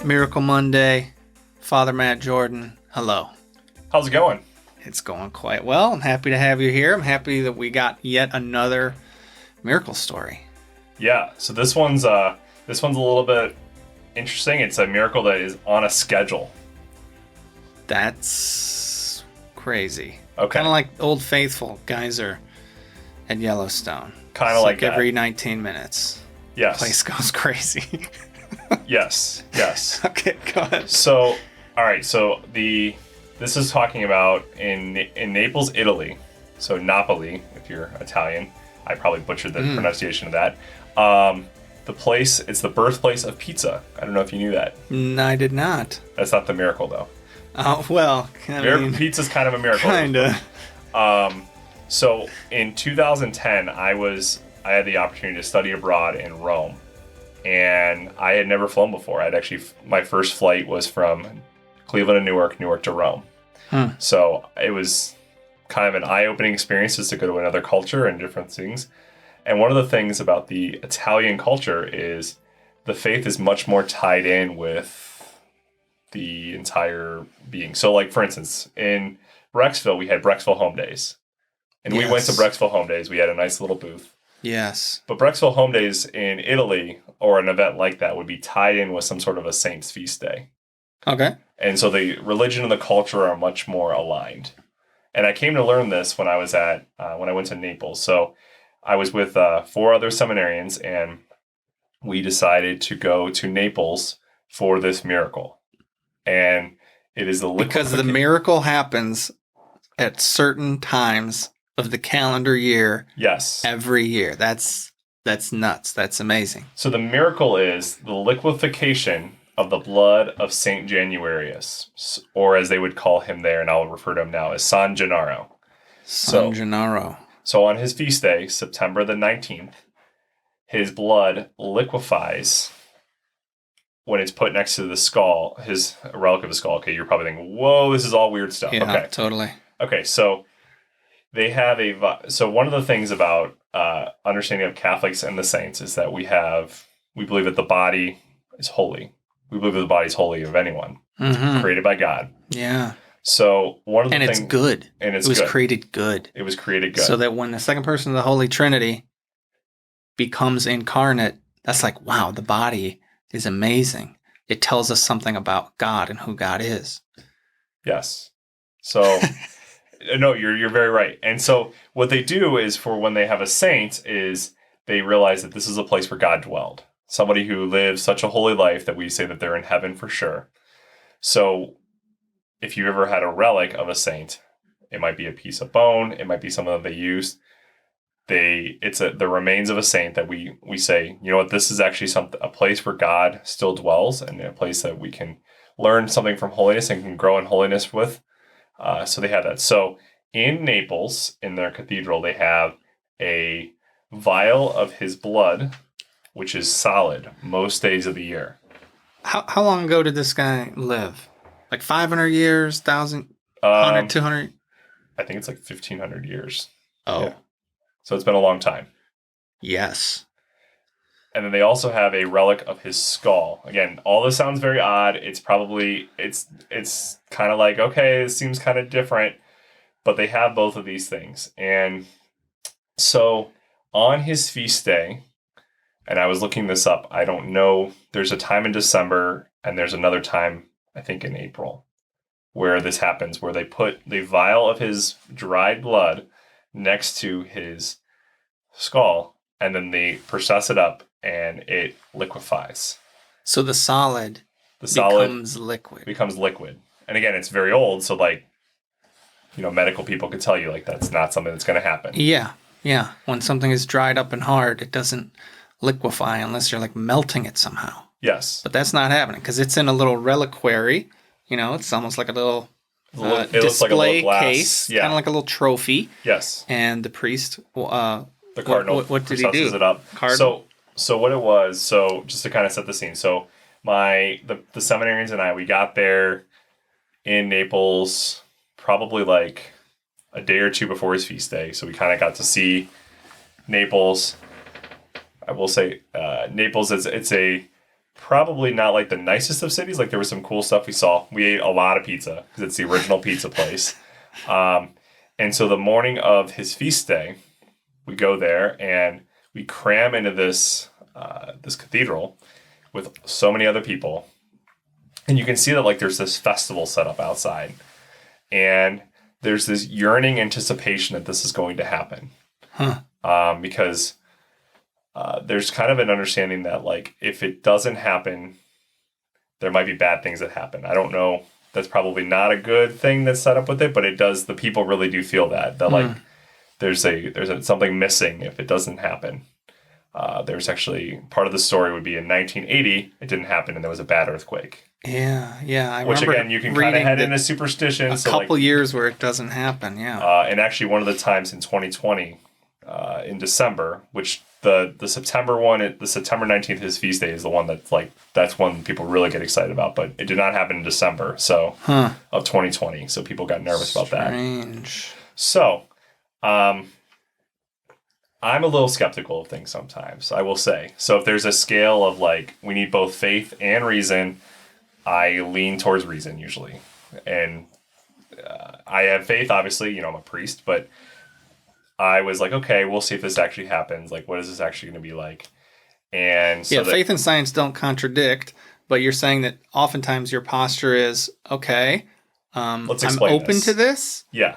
Miracle Monday. Father Matt Jordan, hello. How's it going? It's going quite well. I'm happy to have you here. I'm happy that we got yet another miracle story. Yeah, so this one's a little bit interesting. It's a miracle that is on a schedule. That's crazy. Okay. Kind of like Old Faithful geyser at Yellowstone. Kind of like that. Every 19 minutes. Yes. Place goes crazy. Yes. Okay, go ahead. So, all right. So this is talking about in Naples, Italy. So Napoli, if you're Italian. I probably butchered the pronunciation of that. The place, it's the birthplace of pizza. I don't know if you knew that. I did not. That's not the miracle, though. Oh, well, Pizza's kind of a miracle. Kinda. So in 2010, I had the opportunity to study abroad in Rome, and I had never flown before. My first flight was from Cleveland to Newark to Rome. So it was kind of an eye-opening experience just to go to another culture and different things. And one of the things about the Italian culture is the faith is much more tied in with the entire being. So, like, for instance, in Brecksville, we had Brecksville Home Days. And we went to Brecksville Home Days. We had a nice little booth. Yes. But Brecksville Home Days in Italy, or an event like that, would be tied in with some sort of a saint's feast day. Okay. And so the religion and the culture are much more aligned. And I came to learn this when I was when I went to Naples. So I was with 4 other seminarians, and we decided to go to Naples for this miracle. And it is because the miracle happens at certain times of the calendar year. Yes. Every year. That's nuts. That's amazing. So the miracle is the liquefaction of the blood of Saint Januarius, or as they would call him there, and I'll refer to him now as San Gennaro. San Gennaro. So on his feast day, September the 19th, his blood liquefies when it's put next to the skull, his relic of the skull. Okay, you're probably thinking, whoa, this is all weird stuff. Yeah, okay. Totally. Okay, so they have so one of the things about understanding of Catholics and the saints is that we believe that the body is holy. We believe that the body is holy of anyone. It's created by God. Yeah. So one of the things... And it's good. And it was created good. It was created good. So that when the second person of the Holy Trinity becomes incarnate, that's like, wow, the body is amazing. It tells us something about God and who God is. Yes. So, no, you're very right. And so what they do is for when they have a saint is they realize that this is a place where God dwelled. Somebody who lives such a holy life that we say that they're in heaven for sure. So if you've ever had a relic of a saint, it might be a piece of bone. It might be something that they used. It's the remains of a saint that we say, you know what, this is actually a place where God still dwells, and a place that we can learn something from holiness and can grow in holiness with. So they have that. So in Naples, in their cathedral, they have a vial of his blood, which is solid most days of the year. How long ago did this guy live? Like 500 years, 1,000, 100, 200? I think it's like 1,500 years. Oh. Yeah. So it's been a long time. Yes. And then they also have a relic of his skull. Again, all this sounds very odd. It's kind of like, okay, this seems kind of different. But they have both of these things. And so on his feast day, and I was looking this up, I don't know, there's a time in December and there's another time, I think in April, where this happens, where they put the vial of his dried blood next to his skull, and then they process it up and it liquefies. So the solid becomes liquid. And again, it's very old, so like, medical people could tell you like that's not something that's going to happen. Yeah. When something is dried up and hard, it doesn't liquefy unless you're like melting it somehow. Yes. But that's not happening because it's in a little reliquary. It's almost like a little it display looks like a little glass case, kind of like a little trophy. Yes. And the priest, the cardinal, what did he do? It up. Cardinal? So what it was, just to kind of set the scene. So the seminarians and I, we got there in Naples probably like a day or two before his feast day. So we kind of got to see Naples. I will say Naples, it's a probably not like the nicest of cities. Like there was some cool stuff we saw. We ate a lot of pizza because it's the original pizza place. And so the morning of his feast day, we go there and we cram into this this cathedral with so many other people. And you can see that like there's this festival set up outside. And there's this yearning anticipation that this is going to happen. Because there's kind of an understanding that like if it doesn't happen, there might be bad things that happen. I don't know. That's probably not a good thing that's set up with it, but it does. The people really do feel that like there's something missing if it doesn't happen. There's actually part of the story would be in 1980, it didn't happen and there was a bad earthquake. Yeah. Which again, you can kind of head into superstition. A couple years where it doesn't happen, and actually one of the times in 2020, in December, which the September one, the September 19th, his feast day is the one that's like, that's one people really get excited about, but it did not happen in December, of 2020. So people got nervous about that. Strange. So, I'm a little skeptical of things sometimes, I will say. So if there's a scale of like, we need both faith and reason, I lean towards reason usually. And I have faith, obviously, I'm a priest, but I was like, okay, we'll see if this actually happens. Like, what is this actually going to be like? And so faith and science don't contradict, but you're saying that oftentimes your posture is, okay, let's I'm explain open to this. Yeah.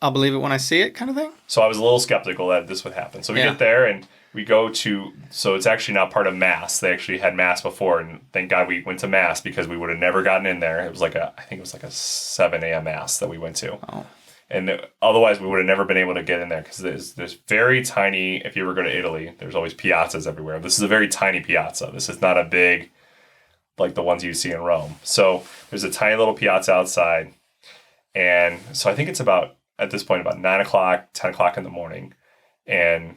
I'll believe it when I see it, kind of thing. So I was a little skeptical that this would happen. So we get there and we go to, so it's actually not part of Mass. They actually had Mass before, and thank God we went to Mass because we would have never gotten in there. It was like I think it was like a 7 a.m. Mass that we went to. Oh. And otherwise we would have never been able to get in there because there's very tiny, if you ever go to Italy, there's always piazzas everywhere. This is a very tiny piazza. This is not a big, like the ones you see in Rome. So there's a tiny little piazza outside. And so I think it's about, at this point, about 9 o'clock, 10 o'clock in the morning. And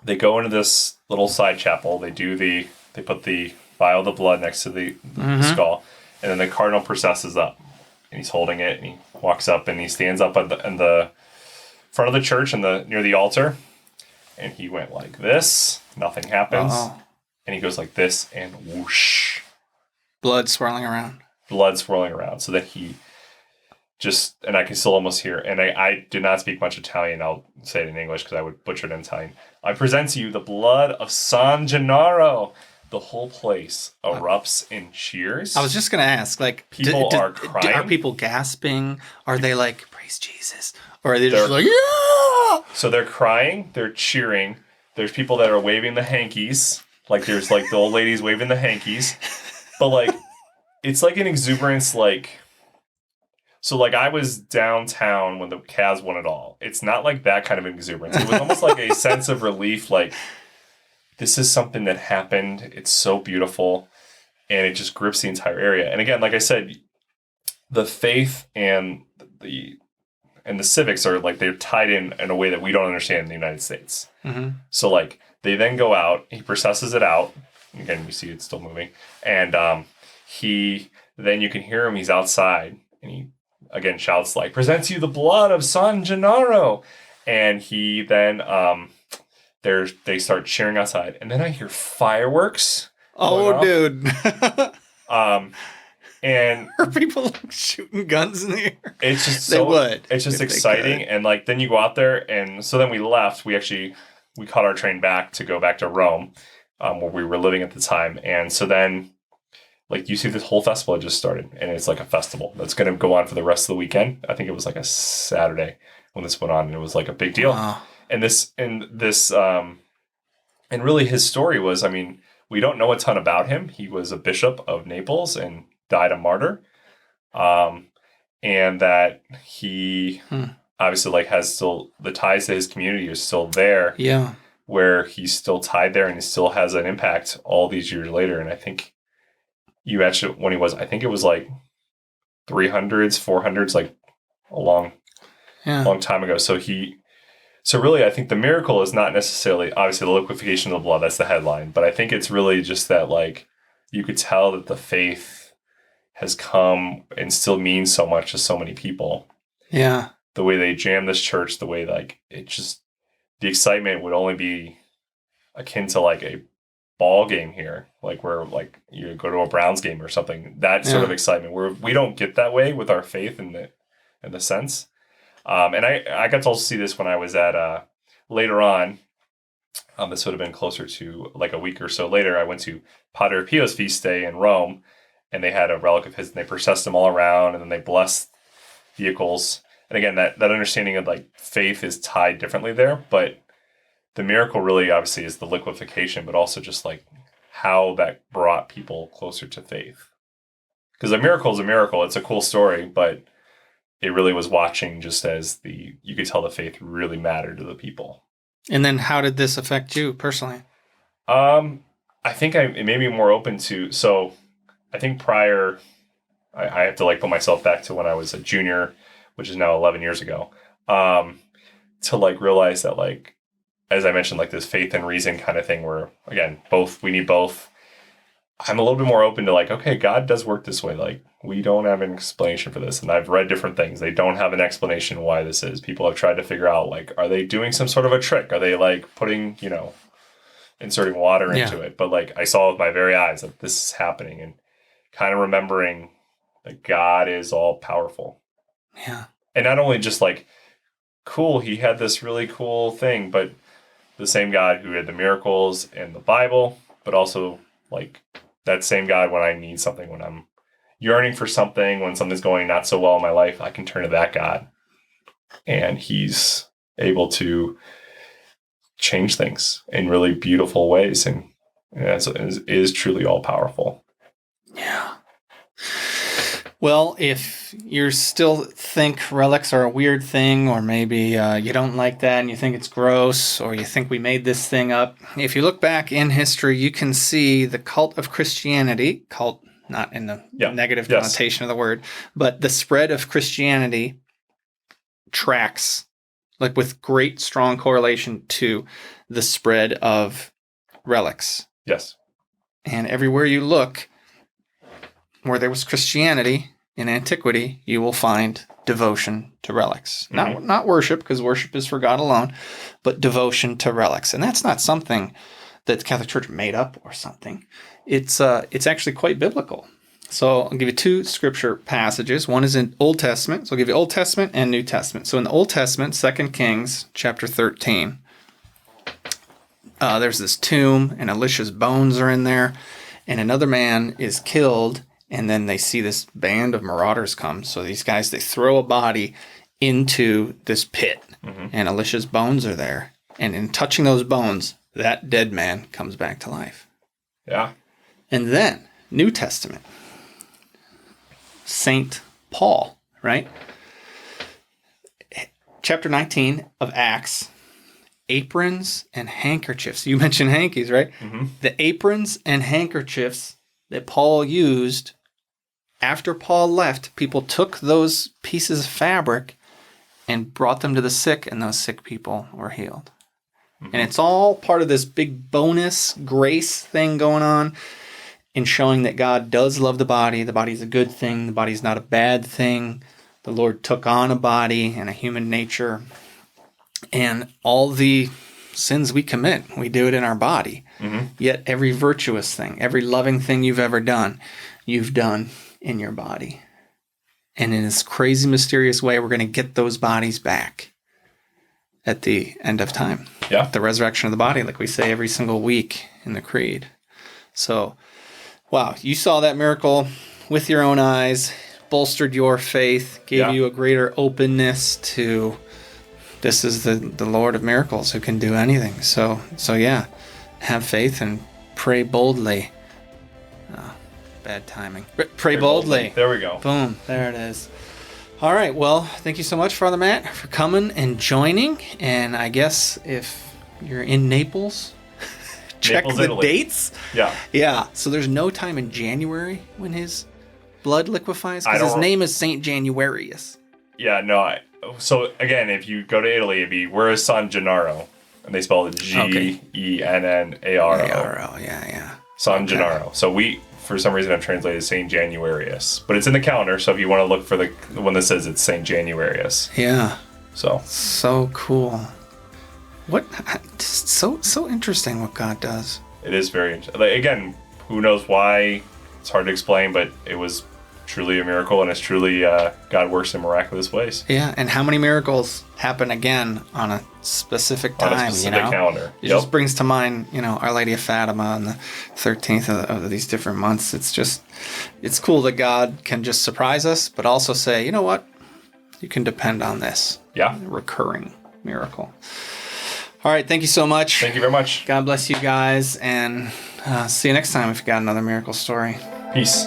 they go into this little side chapel. They put the vial of the blood next to the skull. And then the cardinal processes up. And he's holding it. And he walks up and he stands up in the front of the church near the altar. And he went like this. Nothing happens. And he goes like this and whoosh. Blood swirling around. So that he just, and I can still almost hear, and I did not speak much Italian. I'll say it in English because I would butcher it in Italian. I present to you the blood of San Gennaro. The whole place erupts in cheers. I was just going to ask, like, people are crying. Are people gasping? Are they like, praise Jesus? Or are they just like, yeah? So they're crying, they're cheering. There's people that are waving the hankies. Like, there's like the old ladies waving the hankies. But like, it's like an exuberance, like, so like I was downtown when the Cavs won it all. It's not like that kind of exuberance. It was almost like a sense of relief, like, this is something that happened. It's so beautiful. And it just grips the entire area. And again, like I said, the faith and the civics are like, they're tied in a way that we don't understand in the United States. Mm-hmm. So like they then go out, he processes it out. Again, we see it's still moving. And then you can hear him, he's outside and he again shouts like, presents you the blood of San Gennaro. And he then, they start cheering outside. And then I hear fireworks. Oh, dude. And are people like shooting guns in the air? It's just it's just exciting. And like, then you go out there. And so then we left. We caught our train back to go back to Rome, where we were living at the time. And so then like you see this whole festival had just started and it's like a festival that's going to go on for the rest of the weekend. I think it was like a Saturday when this went on and it was like a big deal. Wow. And really his story was, I mean, we don't know a ton about him. He was a bishop of Naples and died a martyr. And that he obviously like has still the ties to his community are still there. Yeah. Where he's still tied there and he still has an impact all these years later. And I think you actually, when he was, I think it was like 300s, 400s, like a long time ago. So really, I think the miracle is not necessarily, obviously, the liquefaction of the blood. That's the headline. But I think it's really just that, like, you could tell that the faith has come and still means so much to so many people. Yeah. The way they jam this church, the way, like, it just, the excitement would only be akin to, like, a ball game here, like where like you go to a Browns game or something. That sort of excitement where we don't get that way with our faith in the sense. And I got to also see this when I was at later on. This would have been closer to like a week or so later. I went to Padre Pio's feast day in Rome, and they had a relic of his, and they processed them all around, and then they blessed vehicles. And again, that understanding of like faith is tied differently there, but the miracle really obviously is the liquefaction, but also just like how that brought people closer to faith. Because a miracle is a miracle. It's a cool story, but it really was watching just as you could tell the faith really mattered to the people. And then how did this affect you personally? I think it made me more open to, so I think prior, I have to like put myself back to when I was a junior, which is now 11 years ago, to like realize that like, as I mentioned, like this faith and reason kind of thing where, again, we need both. I'm a little bit more open to like, okay, God does work this way. Like we don't have an explanation for this. And I've read different things. They don't have an explanation why this is. People have tried to figure out like, are they doing some sort of a trick? Are they like putting, inserting water into it? But like I saw with my very eyes that this is happening and kind of remembering that God is all powerful. Yeah. And not only just like, cool, he had this really cool thing, but the same God who had the miracles in the Bible, but also like that same God when I need something, when I'm yearning for something, when something's going not so well in my life, I can turn to that God. And he's able to change things in really beautiful ways and is truly all powerful. Yeah. Well, if you still think relics are a weird thing, or maybe you don't like that and you think it's gross, or you think we made this thing up, if you look back in history, you can see the cult of Christianity, cult not in the negative connotation of the word, but the spread of Christianity tracks like with great strong correlation to the spread of relics. Yes. And everywhere you look, where there was Christianity in antiquity, you will find devotion to relics. Mm-hmm. Not worship, because worship is for God alone, but devotion to relics. And that's not something that the Catholic Church made up or something. It's actually quite biblical. So I'll give you two scripture passages. One is in Old Testament. So I'll give you Old Testament and New Testament. So in the Old Testament, 2 Kings chapter 13, there's this tomb, and Elisha's bones are in there, and another man is killed. And then they see this band of marauders come. So these guys, they throw a body into this pit, and Elisha's bones are there. And in touching those bones, that dead man comes back to life. Yeah. And then, New Testament, Saint Paul, right? Chapter 19 of Acts, aprons and handkerchiefs. You mentioned hankies, right? Mm-hmm. The aprons and handkerchiefs that Paul used, after Paul left, people took those pieces of fabric and brought them to the sick, and those sick people were healed. Mm-hmm. And it's all part of this big bonus grace thing going on in showing that God does love the body. The body's a good thing. The body's not a bad thing. The Lord took on a body and a human nature. And all the sins we commit, we do it in our body. Mm-hmm. Yet every virtuous thing, every loving thing you've ever done, you've done in your body. And in this crazy, mysterious way, we're going to get those bodies back at the end of time. Yeah. The resurrection of the body, like we say every single week in the Creed. So, wow, you saw that miracle with your own eyes, bolstered your faith, gave you a greater openness to this is the Lord of miracles who can do anything. So yeah, have faith and pray boldly. Bad timing. Pray boldly. There we go. Boom. There it is. All right. Well, thank you so much, Father Matt, for coming and joining. And I guess if you're in Naples, check the Italy. Dates. Yeah. Yeah. So there's no time in January when his blood liquefies, because his name is Saint Januarius. Yeah. No. So again, if you go to Italy, it'd be where is San Gennaro, and they spell it Gennaro. Yeah. San Gennaro. So we, for some reason, I've translated Saint Januarius, but it's in the calendar. So if you want to look for the one that says it's Saint Januarius. Yeah. So cool. What? So interesting what God does. It is very, again, who knows why? It's hard to explain, but it was truly a miracle, and it's truly God works in miraculous ways. Yeah, and how many miracles happen again on a specific time? On a specific calendar. It just brings to mind, Our Lady of Fatima on the 13th of these different months. It's cool that God can just surprise us, but also say, you know what? You can depend on this. Yeah. Recurring miracle. All right, thank you so much. Thank you very much. God bless you guys, and see you next time if you got another miracle story. Peace.